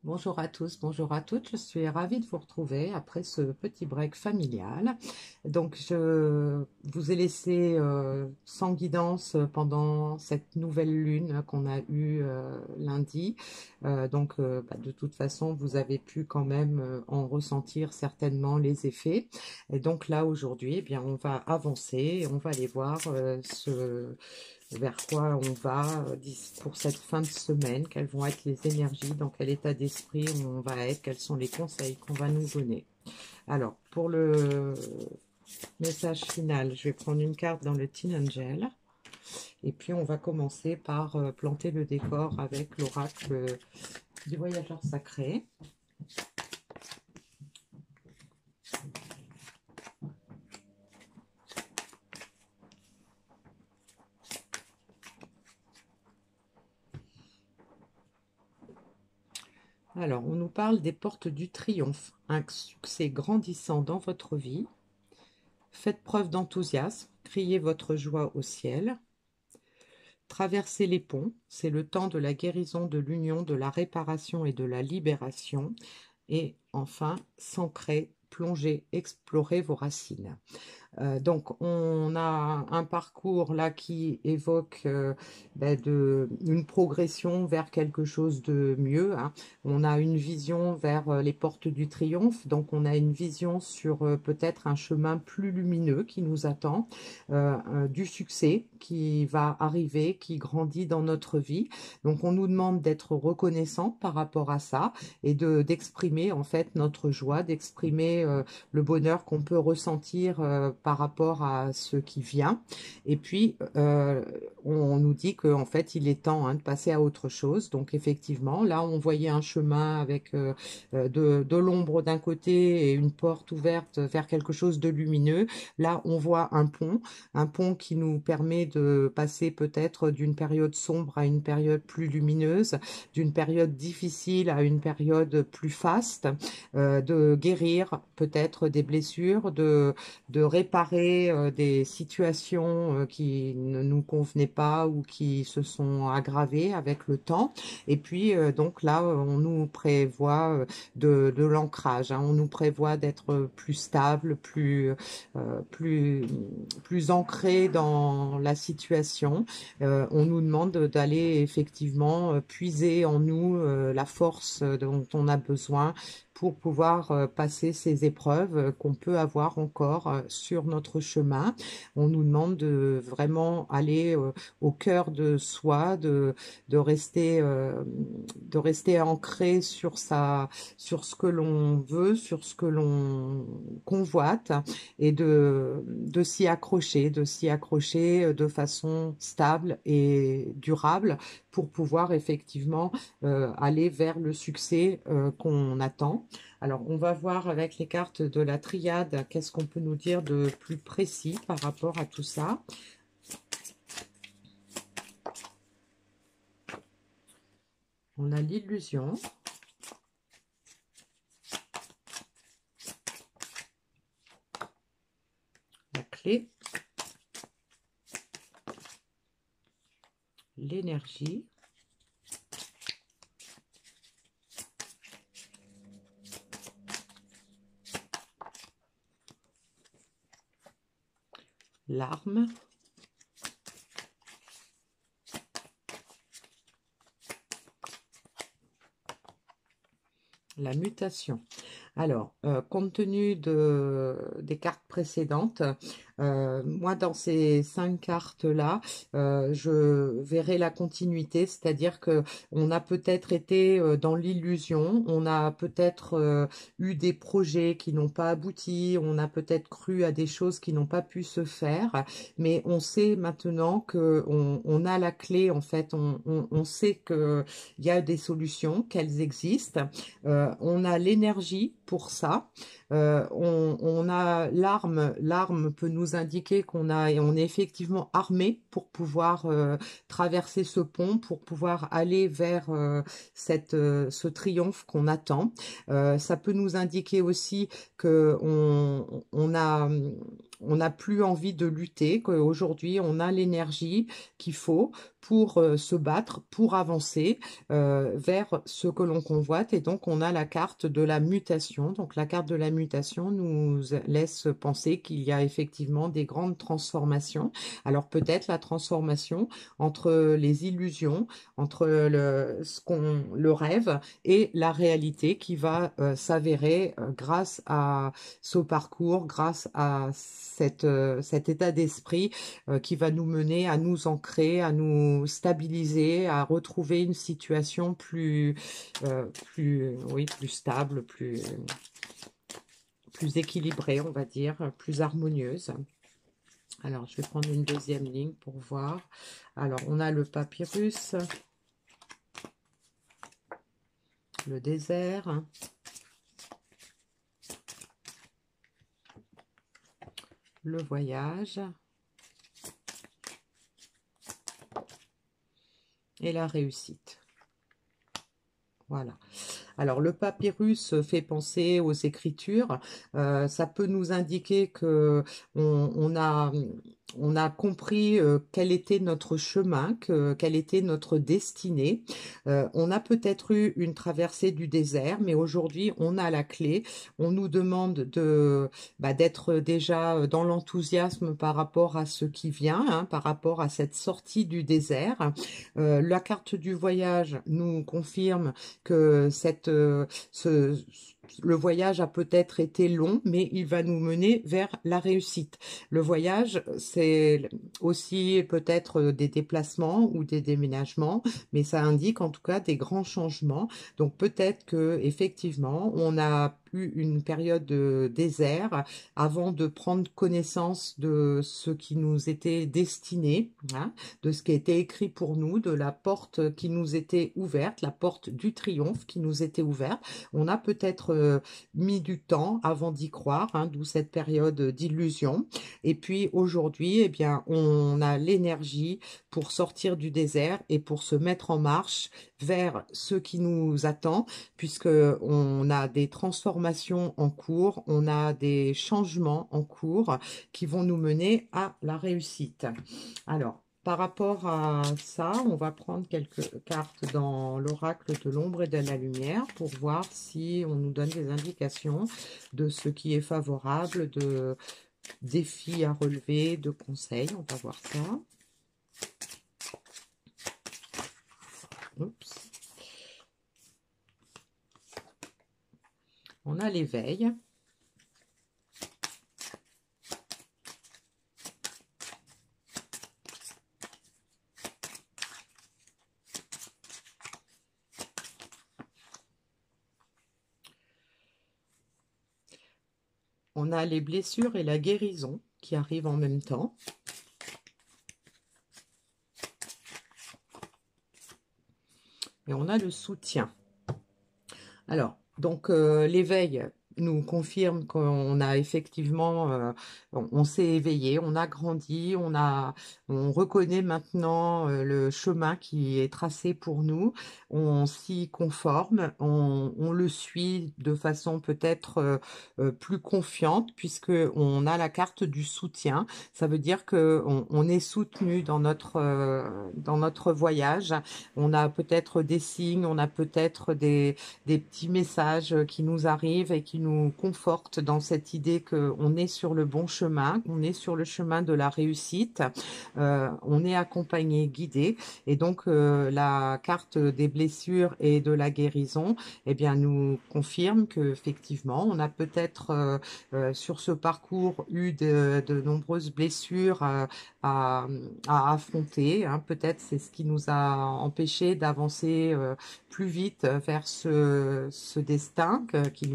Bonjour à tous, bonjour à toutes. Je suis ravie de vous retrouver après ce petit break familial. Donc, je vous ai laissé sans guidance pendant cette nouvelle lune qu'on a eue lundi. De toute façon, vous avez pu quand même en ressentir certainement les effets. Et donc là, aujourd'hui, eh bien, on va avancer et on va aller voir vers quoi on va pour cette fin de semaine, quelles vont être les énergies, dans quel état d'esprit on va être, quels sont les conseils qu'on va nous donner. Alors, pour le message final, je vais prendre une carte dans le Teen Angel, et puis on va commencer par planter le décor avec l'oracle du voyageur sacré. Alors, on nous parle des portes du triomphe, un succès grandissant dans votre vie. Faites preuve d'enthousiasme, criez votre joie au ciel. Traverser les ponts, c'est le temps de la guérison, de l'union, de la réparation et de la libération. Et enfin, s'ancrer, plonger, explorer vos racines. Donc, on a un parcours là qui évoque une progression vers quelque chose de mieux, hein. On a une vision vers les portes du triomphe, donc on a une vision sur peut-être un chemin plus lumineux qui nous attend, du succès qui va arriver, qui grandit dans notre vie. Donc, on nous demande d'être reconnaissant par rapport à ça et d'exprimer en fait notre joie, d'exprimer le bonheur qu'on peut ressentir par rapport à ce qui vient. Et puis, on nous dit qu'en fait, il est temps, hein, de passer à autre chose. Donc, effectivement, là, on voyait un chemin avec de l'ombre d'un côté et une porte ouverte vers quelque chose de lumineux. Là, on voit un pont qui nous permet de passer peut-être d'une période sombre à une période plus lumineuse, d'une période difficile à une période plus faste, de guérir peut-être des blessures, de réparer des situations qui ne nous convenaient pas ou qui se sont aggravées avec le temps. Et puis, donc là, on nous prévoit de l'ancrage, hein. On nous prévoit d'être plus stable, plus ancré dans la situation. On nous demande d'aller effectivement puiser en nous la force dont on a besoin pour pouvoir passer ces épreuves qu'on peut avoir encore sur notre chemin. On nous demande de vraiment aller au cœur de soi, de rester ancré sur sur ce que l'on veut, sur ce que l'on convoite, et de s'y accrocher de façon stable et durable pour pouvoir effectivement aller vers le succès qu'on attend. Alors, on va voir avec les cartes de la triade, qu'est-ce qu'on peut nous dire de plus précis par rapport à tout ça. On a l'illusion. La clé. L'énergie. L'arme. La mutation. Alors, compte tenu des cartes précédentes, moi, dans ces 5 cartes-là, je verrai la continuité, c'est-à-dire que on a peut-être été dans l'illusion, on a peut-être eu des projets qui n'ont pas abouti, on a peut-être cru à des choses qui n'ont pas pu se faire, mais on sait maintenant que on a la clé, en fait, on sait qu'il y a des solutions, qu'elles existent. On a l'énergie pour ça. On a l'arme. L'arme peut nous indiquer on est effectivement armé pour pouvoir traverser ce pont, pour pouvoir aller vers ce triomphe qu'on attend. Ça peut nous indiquer aussi que on n'a plus envie de lutter, qu'aujourd'hui on a l'énergie qu'il faut pour se battre, pour avancer vers ce que l'on convoite. Et donc on a la carte de la mutation. Donc la carte de la mutation nous laisse penser qu'il y a effectivement des grandes transformations. Alors peut-être la transformation entre les illusions, entre le rêve et la réalité qui va s'avérer grâce à ce parcours, grâce à cet état d'esprit qui va nous mener à nous ancrer, à nous stabiliser, à retrouver une situation oui, plus stable, plus équilibrée, on va dire, plus harmonieuse. Alors, je vais prendre une deuxième ligne pour voir. Alors, on a le papyrus, le désert, le voyage et la réussite. Voilà. Alors, le papyrus fait penser aux écritures. Ça peut nous indiquer que on a compris quel était notre chemin, quelle était notre destinée. On a peut-être eu une traversée du désert, mais aujourd'hui, on a la clé. On nous demande d'être déjà dans l'enthousiasme par rapport à ce qui vient, hein, par rapport à cette sortie du désert. La carte du voyage nous confirme que le voyage a peut-être été long, mais il va nous mener vers la réussite. Le voyage, c'est aussi peut-être des déplacements ou des déménagements, mais ça indique en tout cas des grands changements. Donc peut-être que effectivement, on a eu une période de désert avant de prendre connaissance de ce qui nous était destiné, hein, de ce qui était écrit pour nous, de la porte qui nous était ouverte, la porte du triomphe qui nous était ouverte. On a peut-être mis du temps avant d'y croire, hein, d'où cette période d'illusion. Et puis aujourd'hui, eh bien, on a l'énergie pour sortir du désert et pour se mettre en marche vers ce qui nous attend, puisque on a des transformations en cours, on a des changements en cours qui vont nous mener à la réussite. Alors, par rapport à ça, on va prendre quelques cartes dans l'oracle de l'ombre et de la lumière pour voir si on nous donne des indications de ce qui est favorable, de défis à relever, de conseils. On va voir ça. Oups. On a l'éveil. On a les blessures et la guérison qui arrivent en même temps. Et on a le soutien. Alors, donc l'éveil nous confirme qu'on a effectivement, on s'est éveillé, on a grandi, on reconnaît maintenant le chemin qui est tracé pour nous, on s'y conforme, on le suit de façon peut-être plus confiante puisque on a la carte du soutien. Ça veut dire que on est soutenu dans notre voyage. On a peut-être des signes, on a peut-être des petits messages qui nous arrivent et qui nous confortent dans cette idée qu'on est sur le bon chemin, qu'on est sur le chemin de la réussite, on est accompagné, guidé, et donc la carte des blessures et de la guérison, eh bien, nous confirme qu'effectivement, on a peut-être sur ce parcours eu de nombreuses blessures à affronter, hein. Peut-être c'est ce qui nous a empêché d'avancer plus vite vers ce destin qui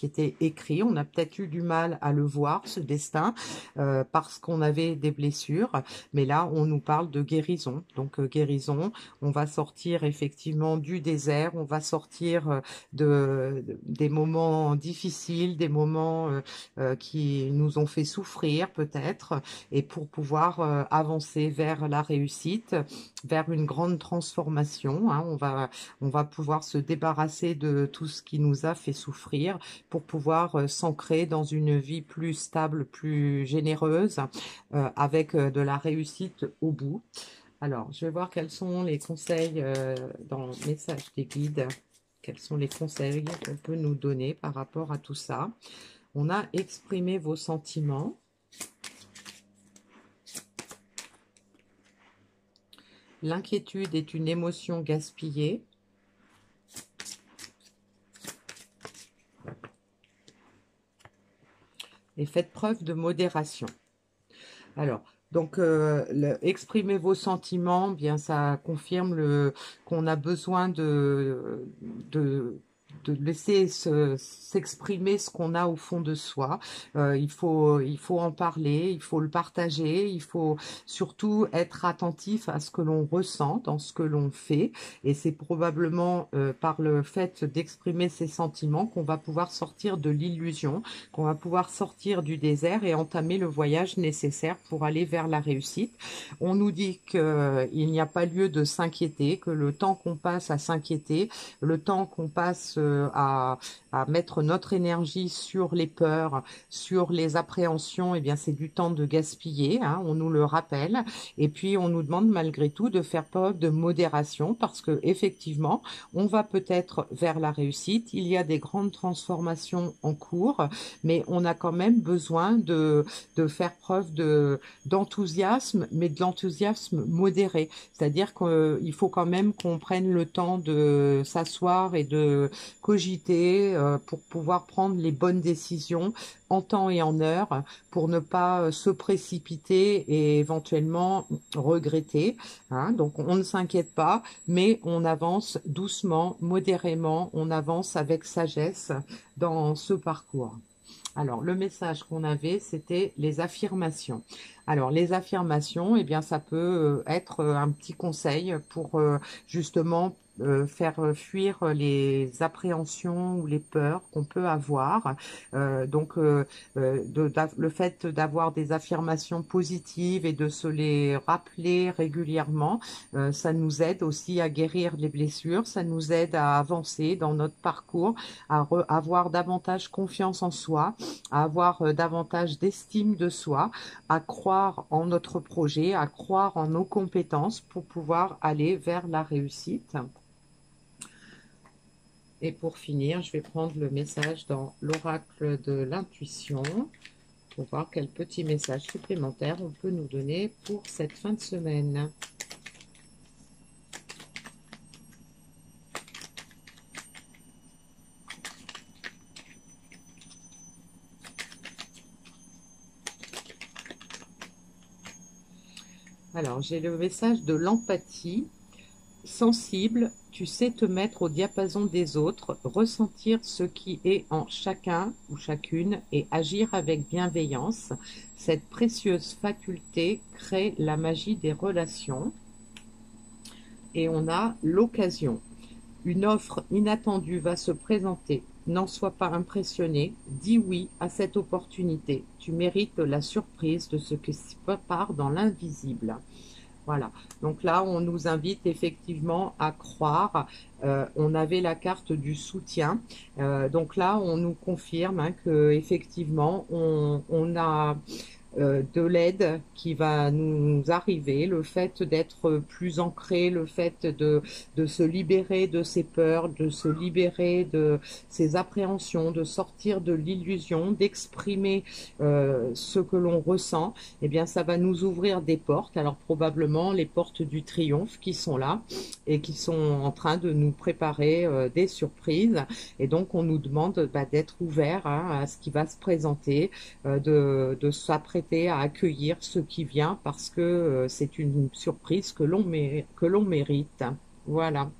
était écrit. On a peut-être eu du mal à le voir, ce destin, parce qu'on avait des blessures. Mais là, on nous parle de guérison. Donc, guérison, on va sortir effectivement du désert, on va sortir des moments difficiles, des moments qui nous ont fait souffrir peut-être, et pour pouvoir avancer vers la réussite, vers une grande transformation, hein. On va pouvoir se débarrasser de tout ce qui nous a fait souffrir pour pouvoir s'ancrer dans une vie plus stable, plus généreuse, avec de la réussite au bout. Alors, je vais voir quels sont les conseils dans le message des guides. Quels sont les conseils qu'on peut nous donner par rapport à tout ça? On a exprimé vos sentiments. L'inquiétude est une émotion gaspillée. Et faites preuve de modération. Alors, donc, exprimer vos sentiments, bien, ça confirme qu'on a besoin de laisser s'exprimer ce qu'on a au fond de soi. Il faut en parler, il faut le partager, il faut surtout être attentif à ce que l'on ressent dans ce que l'on fait. Et c'est probablement par le fait d'exprimer ses sentiments qu'on va pouvoir sortir de l'illusion, qu'on va pouvoir sortir du désert et entamer le voyage nécessaire pour aller vers la réussite. On nous dit qu'il n'y a pas lieu de s'inquiéter, que le temps qu'on passe à s'inquiéter, le temps qu'on passe à mettre notre énergie sur les peurs, sur les appréhensions, eh bien c'est du temps de gaspiller, hein, on nous le rappelle. Et puis on nous demande malgré tout de faire preuve de modération parce que effectivement, on va peut-être vers la réussite. Il y a des grandes transformations en cours, mais on a quand même besoin de faire preuve d'enthousiasme, mais de l'enthousiasme modéré. C'est-à-dire qu'il faut quand même qu'on prenne le temps de s'asseoir et de cogiter pour pouvoir prendre les bonnes décisions en temps et en heure pour ne pas se précipiter et éventuellement regretter. Hein. Donc on ne s'inquiète pas, mais on avance doucement, modérément, on avance avec sagesse dans ce parcours. Alors, le message qu'on avait, c'était les affirmations. Alors, les affirmations, eh bien, ça peut être un petit conseil pour justement faire fuir les appréhensions ou les peurs qu'on peut avoir. Le fait d'avoir des affirmations positives et de se les rappeler régulièrement, ça nous aide aussi à guérir les blessures, ça nous aide à avancer dans notre parcours, à avoir davantage confiance en soi, à avoir davantage d'estime de soi, à croire en notre projet, à croire en nos compétences pour pouvoir aller vers la réussite. Et pour finir, je vais prendre le message dans l'oracle de l'intuition pour voir quel petit message supplémentaire on peut nous donner pour cette fin de semaine. Alors, j'ai le message de l'empathie. Sensible, tu sais te mettre au diapason des autres, ressentir ce qui est en chacun ou chacune et agir avec bienveillance. Cette précieuse faculté crée la magie des relations. Et on a l'occasion. Une offre inattendue va se présenter. N'en sois pas impressionné. Dis oui à cette opportunité. Tu mérites la surprise de ce qui se prépare dans l'invisible. Voilà, donc là, on nous invite effectivement à croire. On avait la carte du soutien. Donc là, on nous confirme hein, que effectivement, on a de l'aide qui va nous arriver, le fait d'être plus ancré, le fait de se libérer de ses peurs, de se libérer de ses appréhensions, de sortir de l'illusion, d'exprimer ce que l'on ressent, eh bien ça va nous ouvrir des portes, alors probablement les portes du triomphe qui sont là et qui sont en train de nous préparer des surprises, et donc on nous demande d'être ouvert hein, à ce qui va se présenter, de s'apprêter à accueillir ce qui vient parce que c'est une surprise que l'on mérite. Voilà.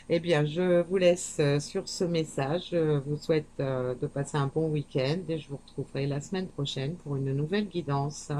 Eh bien, je vous laisse sur ce message. Je vous souhaite de passer un bon week-end et je vous retrouverai la semaine prochaine pour une nouvelle guidance.